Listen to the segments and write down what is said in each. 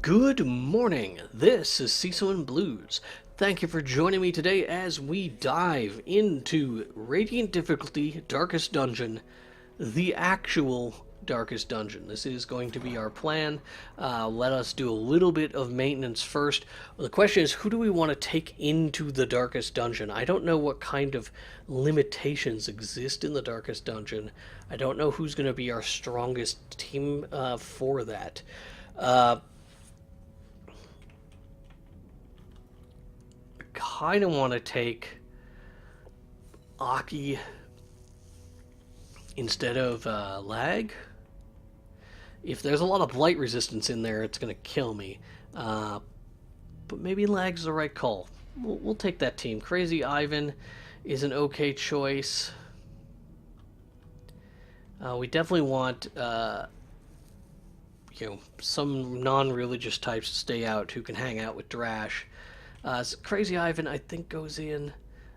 Good morning. This is Cecil and Blues. Thank you for joining me today as we dive into Radiant Difficulty Darkest Dungeon, the actual Darkest Dungeon. This is going to be our plan. Let us do a little bit of maintenance first. The question is, who do we want to take into the Darkest Dungeon? I don't know what kind of limitations exist in the Darkest Dungeon. I don't know who's going to be our strongest team for that. Uh, kind of want to take Aki instead of lag. If there's a lot of blight resistance in there, it's going to kill me. But maybe lag's the right call. We'll take that team. Crazy Ivan is an okay choice. We definitely want some non-religious types to stay out who can hang out with Drash. So Crazy Ivan, I think, goes in.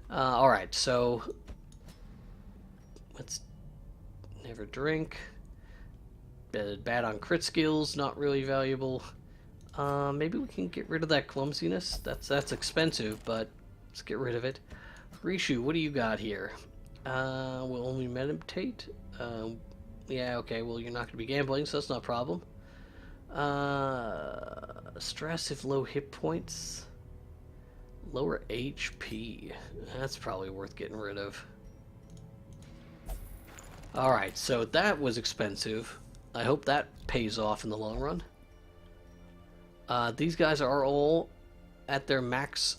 Alright, so let's never drink. Bad on crit skills, not really valuable. Maybe we can get rid of that clumsiness. That's expensive, but let's get rid of it. Rishu, what do you got here? We'll only meditate. Yeah, okay, well, you're not going to be gambling, so that's not a problem. Stress if low hit points. Lower HP. That's probably worth getting rid of. Alright, so that was expensive. I hope that pays off in the long run. These guys are all at their max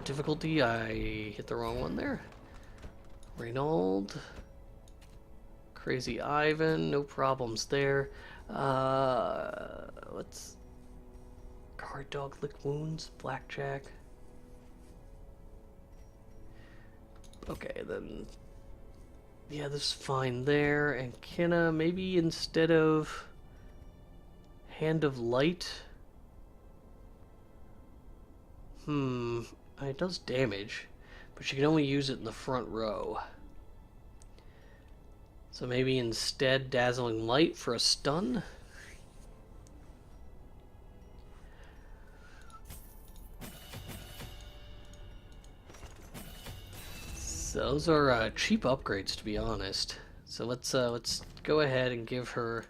difficulty. I hit the wrong one there. Reynold. Crazy Ivan, no problems there. Let's... Guard Dog lick wounds, Blackjack. Okay, then... Yeah, this is fine there. And Kenna, maybe instead of Hand of Light... It does damage, but you can only use it in the front row. So maybe instead Dazzling Light for a stun? So those are cheap upgrades, to be honest. So let's go ahead and give her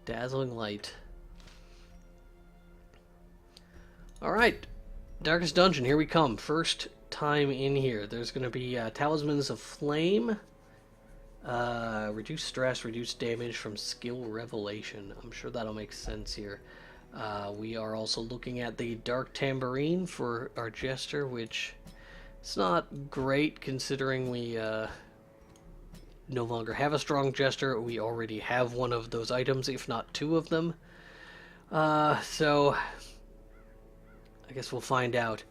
Dazzling Light. Alright, Darkest Dungeon, here we come. First time in here. There's going to be Talismans of Flame. Reduce stress, reduce damage from skill revelation. I'm sure that'll make sense here. We are also looking at the Dark Tambourine for our Jester, which is not great considering we no longer have a strong Jester. We already have one of those items, if not two of them. So I guess we'll find out.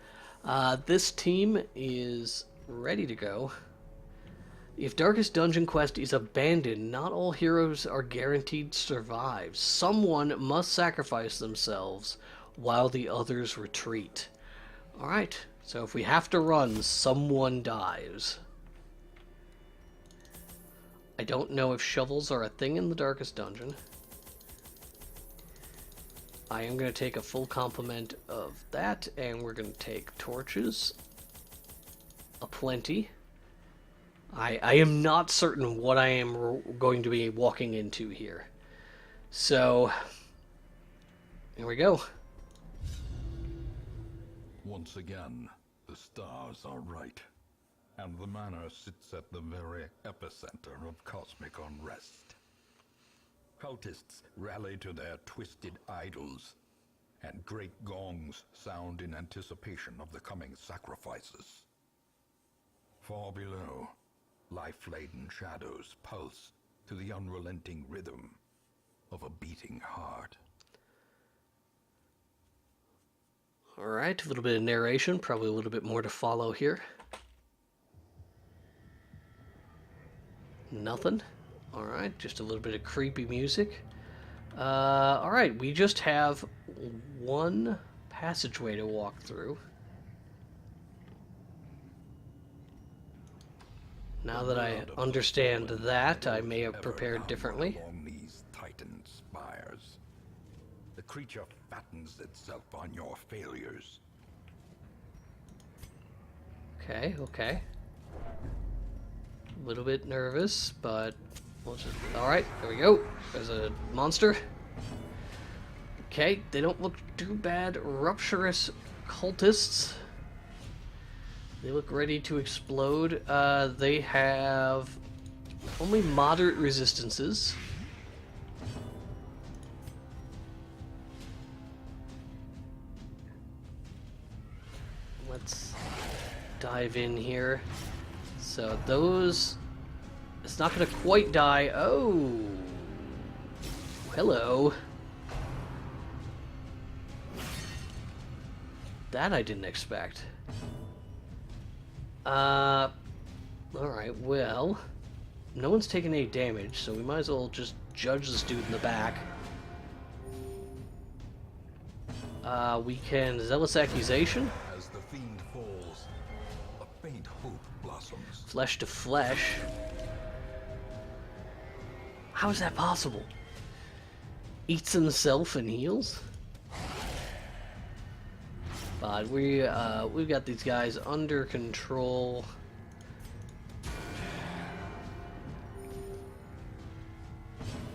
This team is ready to go. If Darkest Dungeon Quest is abandoned, not all heroes are guaranteed to survive. Someone must sacrifice themselves while the others retreat. Alright, so if we have to run, someone dies. I don't know if shovels are a thing in the Darkest Dungeon. I am going to take a full complement of that, and we're going to take torches. Aplenty. I am not certain what I am going to be walking into here. So, here we go. Once again, the stars are right, and the manor sits at the very epicenter of cosmic unrest. Cultists rally to their twisted idols, and great gongs sound in anticipation of the coming sacrifices. Far below, life-laden shadows pulse to the unrelenting rhythm of a beating heart. Alright, a little bit of narration, probably a little bit more to follow here. Nothing. Alright, just a little bit of creepy music. Alright, we just have one passageway to walk through. Now that I understand that, I may have prepared differently. Along these titan spires. The creature fattens itself on your failures. Okay, okay. A little bit nervous, but we'll just... Alright, there we go. There's a monster. Okay, they don't look too bad. Rupturous cultists. They look ready to explode. They have only moderate resistances. Let's dive in here. So those... It's not going to quite die. Oh! Hello. That I didn't expect. Alright, well... No one's taken any damage, so we might as well just judge this dude in the back. We can Zealous Accusation. As the fiend falls, a faint hope blossoms. Flesh to flesh. How is that possible? Eats himself and heals? But we've got these guys under control.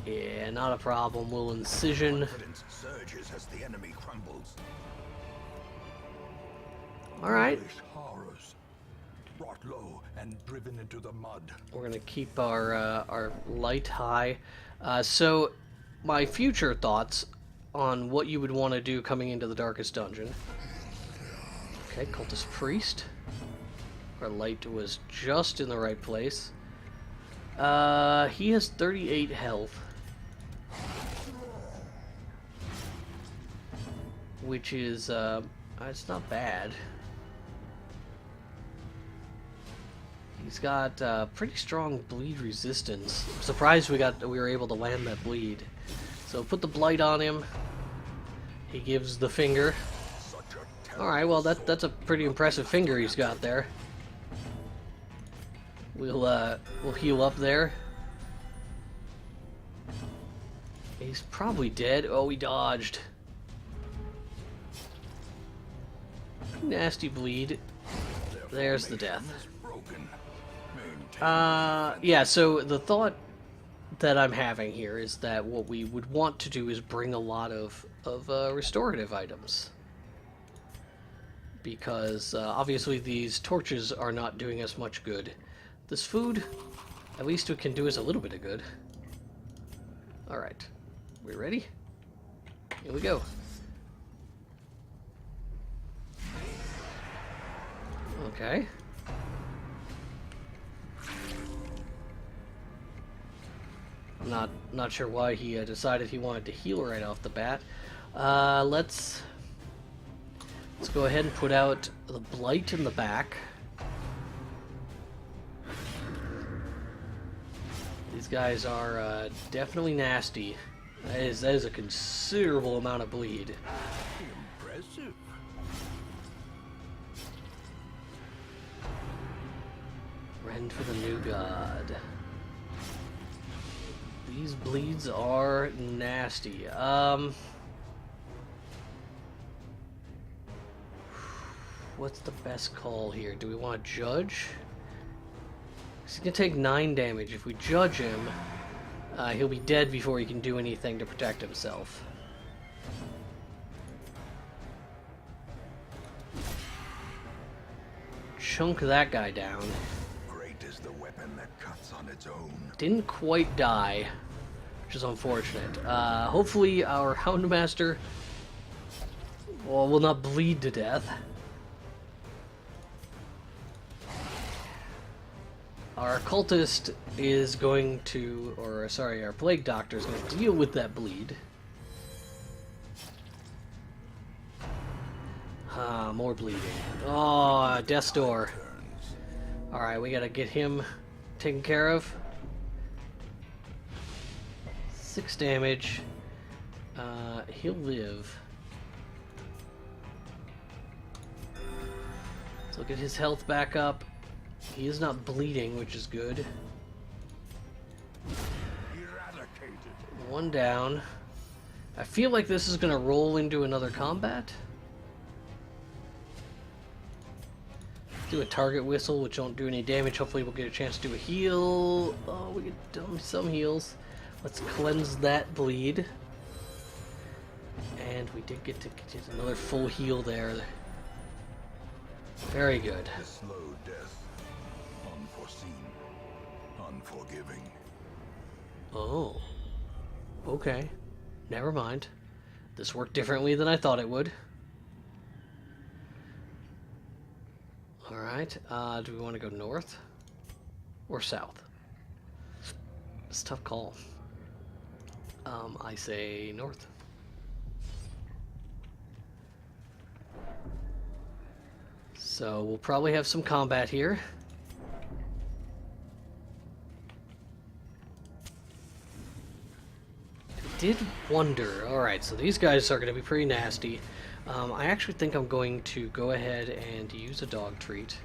Yeah, not a problem. We'll incision. Confidence surges as the enemy crumbles. All right. Foolish horrors, brought low and driven into the mud. We're gonna keep our light high. So, my future thoughts on what you would want to do coming into the darkest dungeon. Okay, cultist priest. Our light was just in the right place. He has 38 health, which is it's not bad. He's got pretty strong bleed resistance. I'm surprised we were able to land that bleed. So put the blight on him. He gives the finger. All right, well that's a pretty impressive finger he's got there. We'll heal up there. He's probably dead. Oh, he dodged. Nasty bleed. There's the death. Yeah, so the thought that I'm having here is that what we would want to do is bring a lot of restorative items. Because obviously these torches are not doing us much good. This food, at least it can do us a little bit of good. Alright, we ready? Here we go. Okay. I'm not sure why he decided he wanted to heal right off the bat. Let's go ahead and put out the blight in the back. These guys are definitely nasty. That is a considerable amount of bleed. Impressive. Rend for the new god. These bleeds are nasty. What's the best call here? Do we want to judge? He's gonna take 9 damage. If we judge him, he'll be dead before he can do anything to protect himself. Chunk that guy down. Great is the weapon that cuts on its own. Didn't quite die, which is unfortunate. Hopefully our Houndmaster will not bleed to death. Our cultist is going to, or sorry, our plague doctor is going to deal with that bleed. More bleeding. Oh, death's door. Alright, we gotta get him taken care of. 6 damage. He'll live. So get his health back up. He is not bleeding, which is good. Eradicated. 1 down. I feel like this is going to roll into another combat. Do a target whistle, which won't do any damage. Hopefully we'll get a chance to do a heal. Oh, we get done some heals. Let's cleanse that bleed. And we did get to get another full heal there. Very good. A slow death. Unforeseen. Unforgiving. Oh. Okay. Never mind. This worked differently than I thought it would. Alright, do we want to go north or south? It's a tough call. I say north. So we'll probably have some combat here. I did wonder. Alright, so these guys are going to be pretty nasty. I actually think I'm going to go ahead and use a dog treat.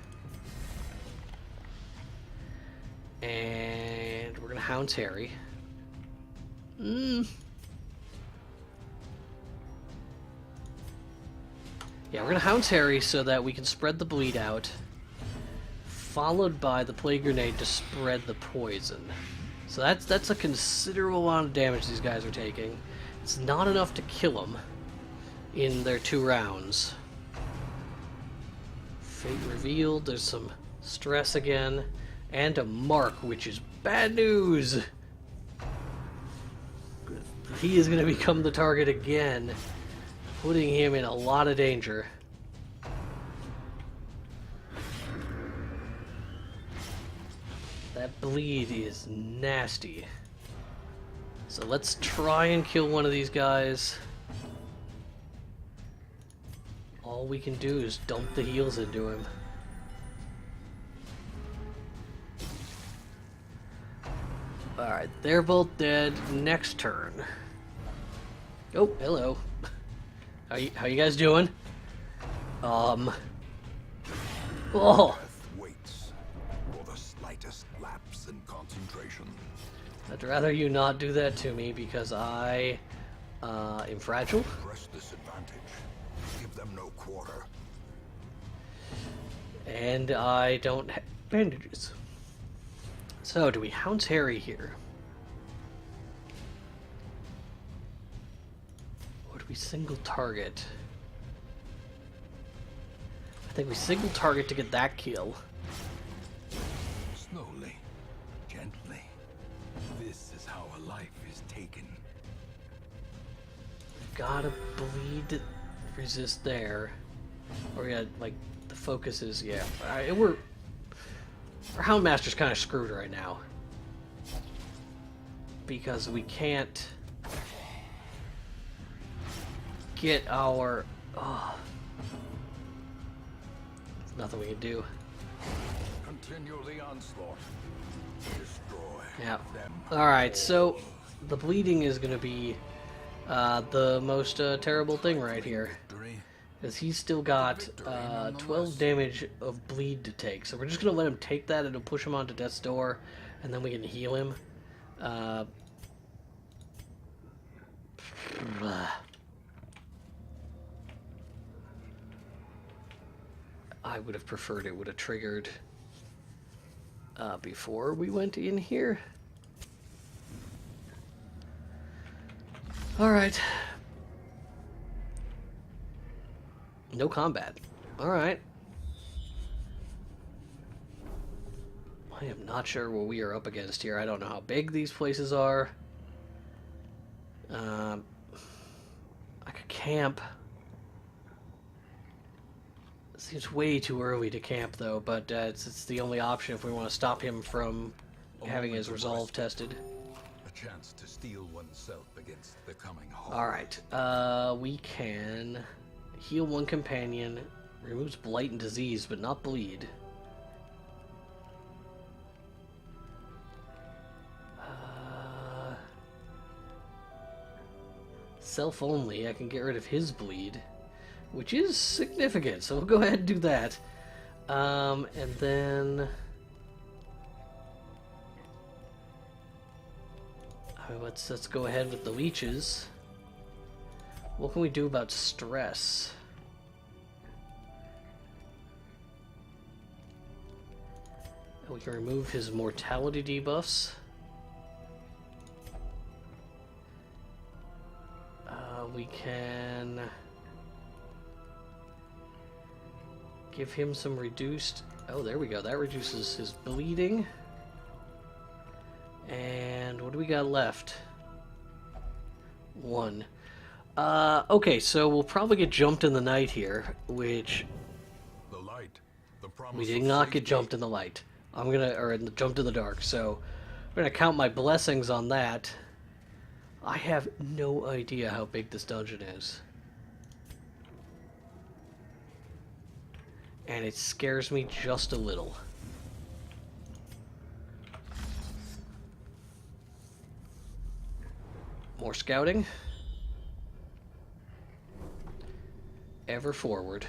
And we're going to Hound's Harry. Yeah, we're going to Hound's Harry so that we can spread the bleed out. Followed by the Plague Grenade to spread the poison. So that's a considerable amount of damage these guys are taking. It's not enough to kill them in their 2 rounds. Fate revealed, there's some stress again, and a mark, which is bad news! He is going to become the target again, putting him in a lot of danger. That bleed is nasty. So let's try and kill one of these guys. All we can do is dump the heals into him. Alright, they're both dead. Next turn. Oh, hello. How you guys doing? Oh. Death waits for the slightest lapse in concentration. I'd rather you not do that to me because I am fragile. Press this advantage. Give them no quarter. And I don't have bandages. So, do we Hound's Harry here? Or do we single target? I think we single target to get that kill. Slowly, gently. This is how a life is taken. Gotta bleed resist there. Or yeah, like the focus is our Houndmaster's kind of screwed right now because we can't get our. Oh, there's nothing we can do. Continue the onslaught. Destroy Yeah. them. All right, so the bleeding is going to be the most terrible thing right here. Because he's still got 12 damage of bleed to take. So we're just going to let him take that. It'll push him onto death's door. And then we can heal him. I would have preferred it would have triggered before we went in here. Alright. No combat. Alright. I am not sure what we are up against here. I don't know how big these places are. I could camp. Seems way too early to camp though, but it's the only option if we want to stop him from having his resolve tested. A chance to steel oneself against the coming horde. Alright, we can heal one companion, removes blight and disease, but not bleed. Self only, I can get rid of his bleed, which is significant, so we'll go ahead and do that. And then let's go ahead with the leeches. What can we do about stress? We can remove his mortality debuffs. We can give him some reduced... Oh, there we go. That reduces his bleeding. And what do we got left? 1. Okay, so we'll probably get jumped in the night here, which... The light. The promise We did of not get safety. jumped in the light. Jumped in the dark, so I'm gonna count my blessings on that. I have no idea how big this dungeon is. And it scares me just a little. More scouting. Ever forward.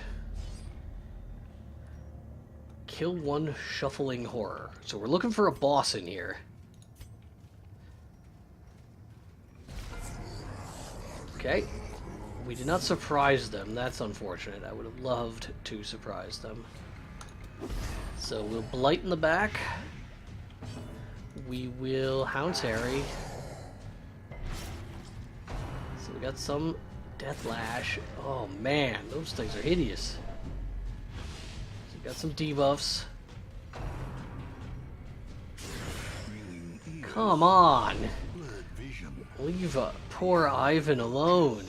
Kill one shuffling horror. So we're looking for a boss in here. Okay. We did not surprise them. That's unfortunate. I would have loved to surprise them. So we'll Blight in the back. We will Hound's Harry. So we got some Death Lash. Oh man, those things are hideous. So we got some debuffs. Come on! Leave poor Ivan alone.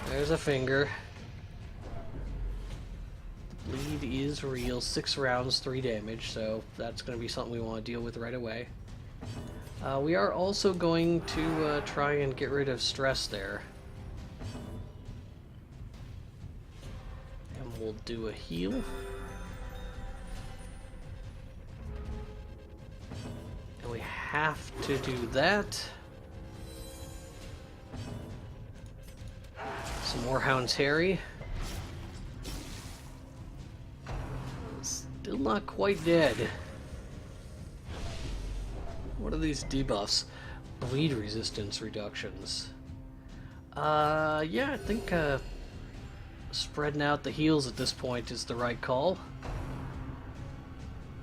There's a finger. The bleed is real. 6 rounds, 3 damage, so that's going to be something we want to deal with right away. We are also going to try and get rid of stress there. And we'll do a heal. And we have to do that. Some more Hound's Harry. Still not quite dead. What are these debuffs? Bleed resistance reductions. Yeah, I think spreading out the heals at this point is the right call.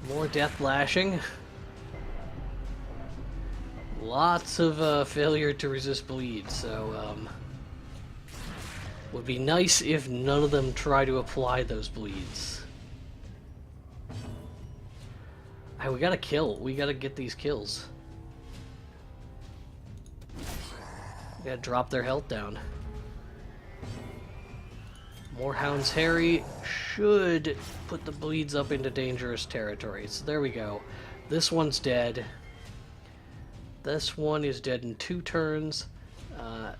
More death lashing. Lots of failure to resist bleed, so would be nice if none of them try to apply those bleeds. Hey, we gotta kill. We gotta get these kills. We gotta drop their health down. More Hound's Harry should put the bleeds up into dangerous territory. So there we go. This one's dead. This one is dead in 2 turns.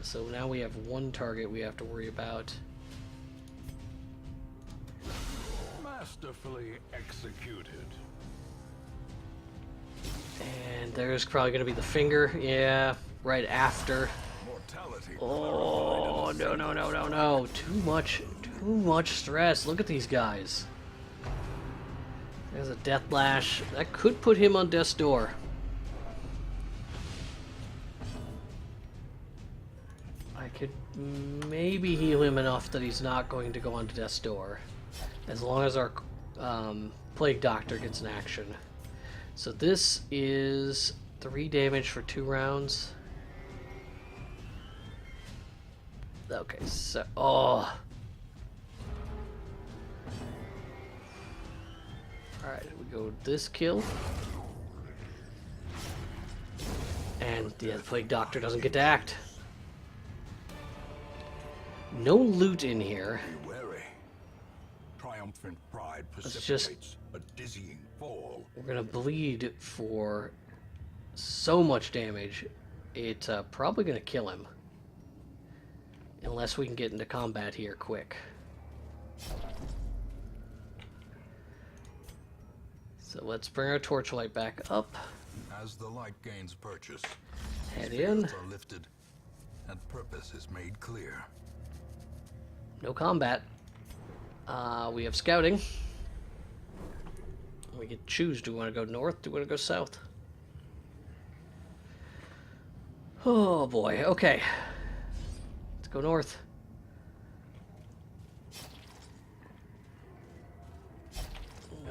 So now we have 1 target we have to worry about. Masterfully executed. And there's probably going to be the finger. Yeah, right after. Mortality. Oh, no. Too much stress. Look at these guys. There's a Death Lash. That could put him on death's door. I could maybe heal him enough that he's not going to go onto death's door. As long as our Plague Doctor gets an action. So this is 3 damage for 2 rounds. Okay, so... Oh! Alright, we go this kill. And yeah, the Plague Doctor doesn't get to act. No loot in here. Be wary. Triumphant pride Let's just... precipitates a dizzying fall. We're gonna bleed for so much damage, it's probably gonna kill him. Unless we can get into combat here quick. So let's bring our torchlight back up. As the light gains purchase, Head in. spirits are lifted, and purpose is made clear. No combat. We have scouting. We can choose. Do we want to go north? Do we want to go south? Oh boy. Okay. Let's go north.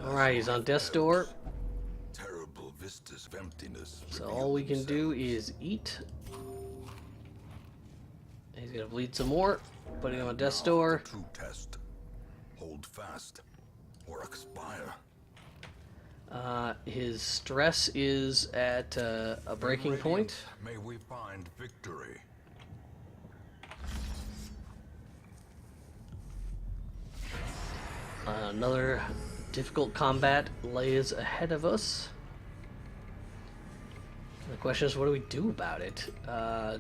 Alright, he's on death's door. Terrible vistas of emptiness. So all we can do is eat. He's gonna bleed some more. Putting him on death's door. True test. Hold fast or expire. His stress is at a breaking point. May we find victory. Another difficult combat lays ahead of us. The question is, what do we do about it?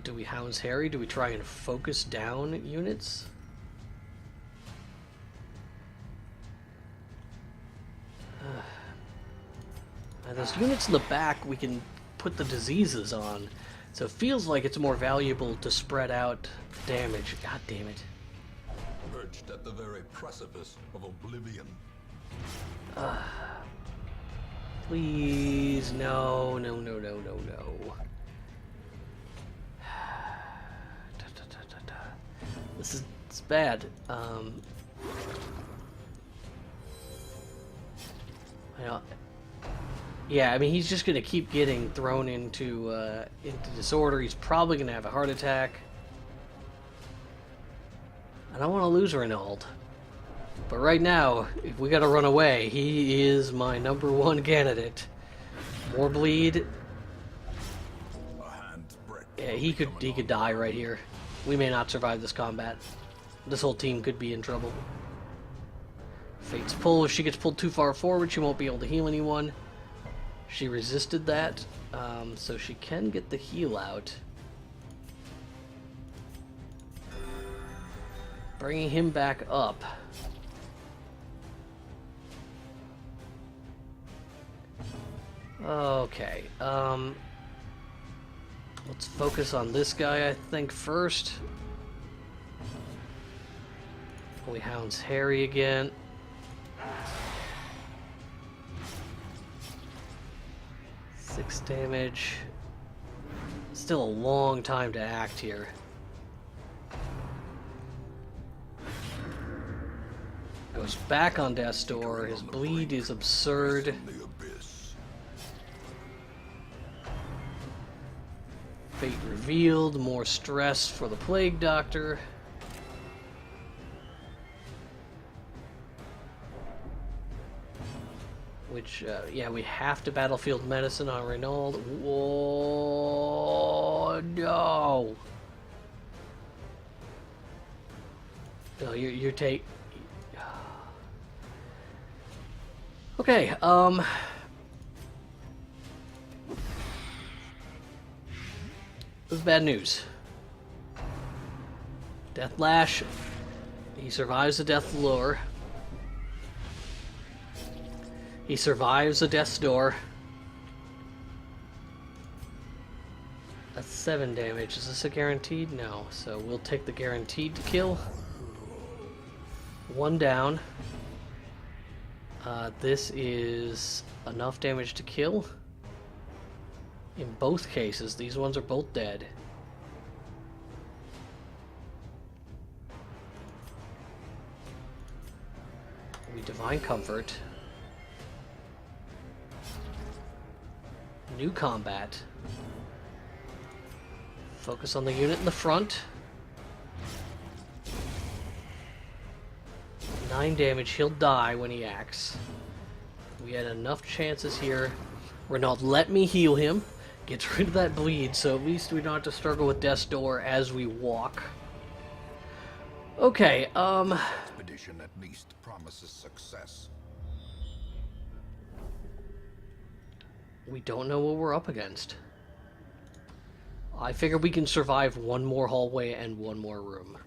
Do we Hound's Harry? Do we try and focus down units? Those units in the back we can put the diseases on, so it feels like it's more valuable to spread out damage. God damn it. Perched at the very precipice of oblivion. Please, no, no, no, no, no, no. This is it's bad. Yeah, I mean, he's just gonna keep getting thrown into disorder. He's probably gonna have a heart attack. I don't want to lose Reynald. But right now, if we gotta run away, he is my #1 candidate. More bleed. Yeah, he could die right here. We may not survive this combat. This whole team could be in trouble. Fate's pull. If she gets pulled too far forward, she won't be able to heal anyone. She resisted that, so she can get the heal out. Bringing him back up. Okay, let's focus on this guy, I think, first. We Hound's Harry again. Six damage. Still a long time to act here. Goes back on death's door. His bleed is absurd. Fate revealed. More stress for the Plague Doctor. Which, yeah, we have to battlefield medicine on Reynald. Whoa, no! No, you take... Okay, this is bad news. Death Lash. He survives the Death Lure. He survives the Death's Door. That's 7 damage. Is this a guaranteed? No. So we'll take the guaranteed to kill. 1 down. This is enough damage to kill. In both cases, these ones are both dead. We Divine Comfort. New combat. Focus on the unit in the front. 9 damage. He'll die when he acts. We had enough chances here. Renaud, let me heal him. Gets rid of that bleed, so at least we don't have to struggle with Death's Door as we walk. Okay, Expedition at least promises success. we don't know what we're up against. I figure we can survive 1 more hallway and 1 more room.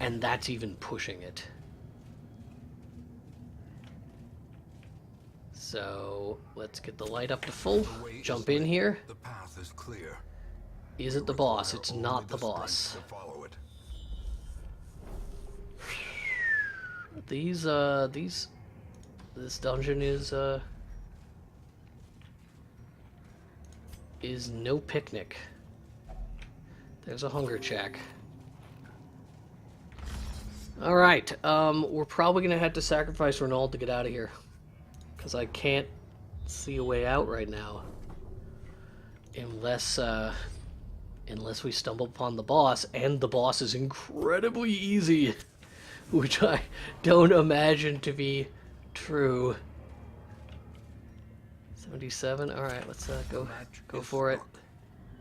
And that's even pushing it. So, let's get the light up to full. Jump in here. The path is clear. Is it the boss? It's not the boss. Follow it. This dungeon is no picnic. There's a hunger check. Alright, we're probably gonna have to sacrifice Renault to get out of here. Because I can't see a way out right now. Unless we stumble upon the boss, and the boss is incredibly easy. Which I don't imagine to be true. 77, alright, let's go for it.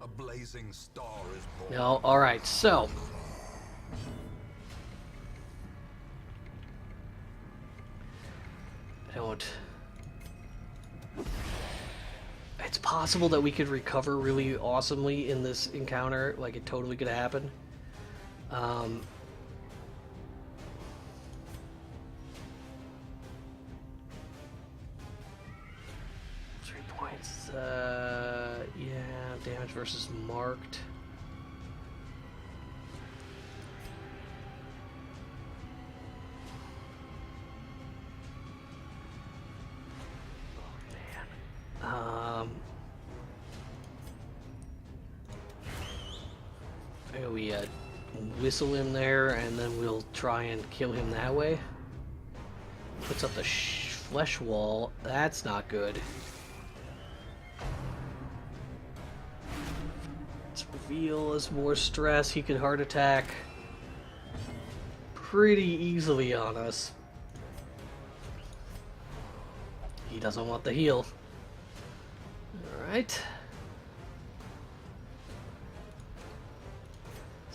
A blazing star is born. No, alright, so... I don't... It's possible that we could recover really awesomely in this encounter, like it totally could happen. 3 points, yeah, damage versus marked. We whistle him there, and then we'll try and kill him that way. Puts up the flesh wall. That's not good. Let's reveal as more stress. He can heart attack pretty easily on us. He doesn't want the heal. Alright.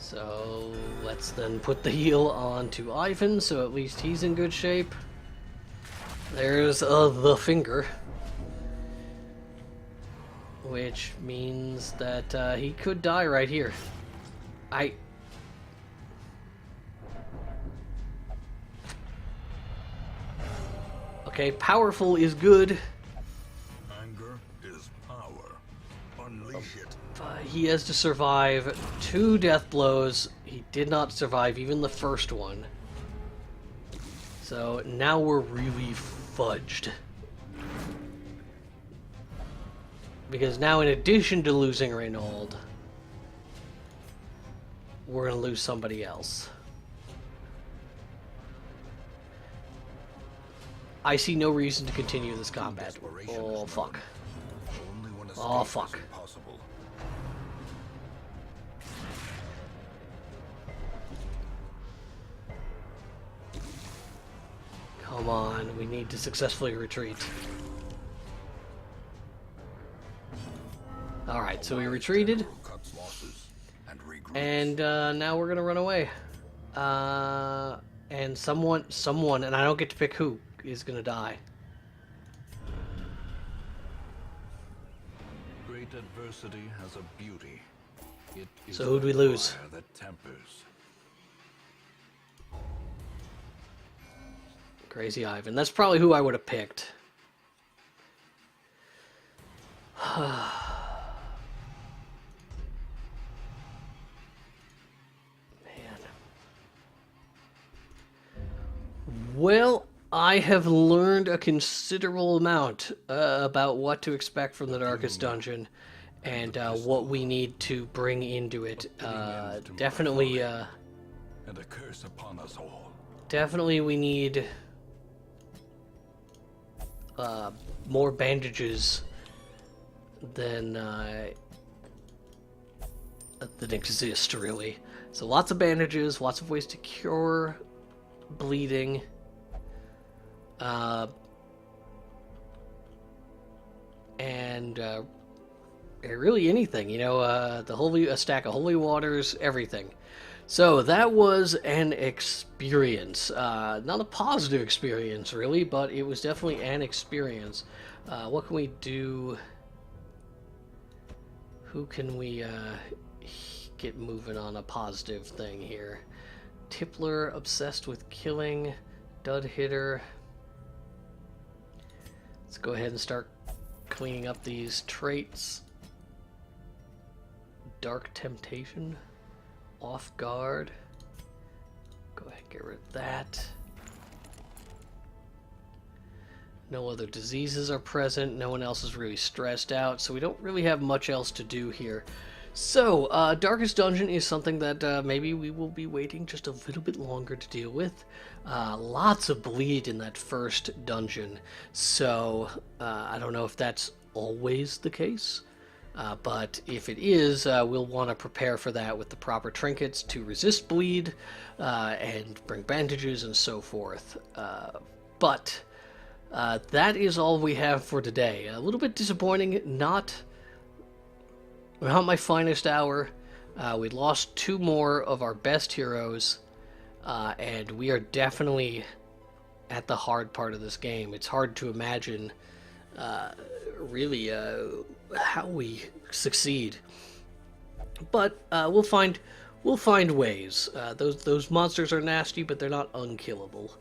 So let's then put the heal onto Ivan, so at least he's in good shape. There's the finger. Which means that he could die right here. Okay, powerful is good. Anger is power. Unleash it. He has to survive 2 death blows. He did not survive even the first one. So now we're really fudged. Because now, in addition to losing Reynold, we're going to lose somebody else. I see no reason to continue this combat. Oh, fuck. Oh, fuck. Come on, we need to successfully retreat. Alright, so we retreated. And now we're gonna run away. And someone, and I don't get to pick who, is gonna die. Great adversity has a beauty. It is So who'd we lose? fire that tempers. Crazy Ivan. That's probably who I would have picked. Well, I have learned a considerable amount about what to expect from the Darkest Dungeon and what we need to bring into it. Definitely, And a curse upon us all. definitely we need more bandages than exist, really. So lots of bandages, lots of ways to cure bleeding. And really anything, you know, a stack of holy waters, everything. So that was an experience. Not a positive experience, really, but it was definitely an experience. What can we do? Who can we get moving on a positive thing here? Tippler, obsessed with killing. Dud hitter. Let's go ahead and start cleaning up these traits. Dark temptation. Off guard. Go ahead and get rid of that. No other diseases are present. No one else is really stressed out, so we don't really have much else to do here. So, Darkest Dungeon is something that maybe we will be waiting just a little bit longer to deal with. Lots of bleed in that first dungeon, so I don't know if that's always the case. But if it is, we'll want to prepare for that with the proper trinkets to resist bleed and bring bandages and so forth. But that is all we have for today. A little bit disappointing, not my finest hour. We lost two more of our best heroes, and we are definitely at the hard part of this game. It's hard to imagine really how we succeed, but we'll find ways. Those monsters are nasty, but they're not unkillable.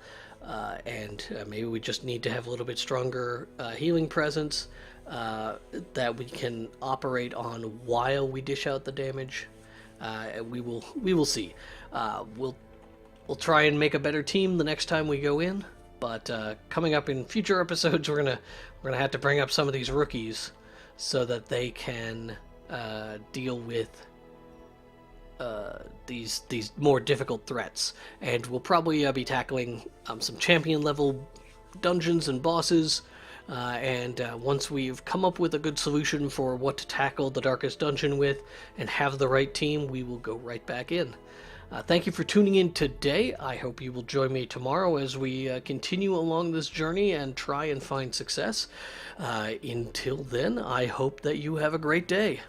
And maybe we just need to have a little bit stronger healing presence that we can operate on while we dish out the damage. We will see. We'll try and make a better team the next time we go in. But coming up in future episodes, we're gonna have to bring up some of these rookies so that they can deal with these more difficult threats. And we'll probably be tackling some champion level dungeons and bosses. And once we've come up with a good solution for what to tackle the Darkest Dungeon with and have the right team, we will go right back in. Thank you for tuning in today. I hope you will join me tomorrow as we continue along this journey and try and find success. Until then, I hope that you have a great day.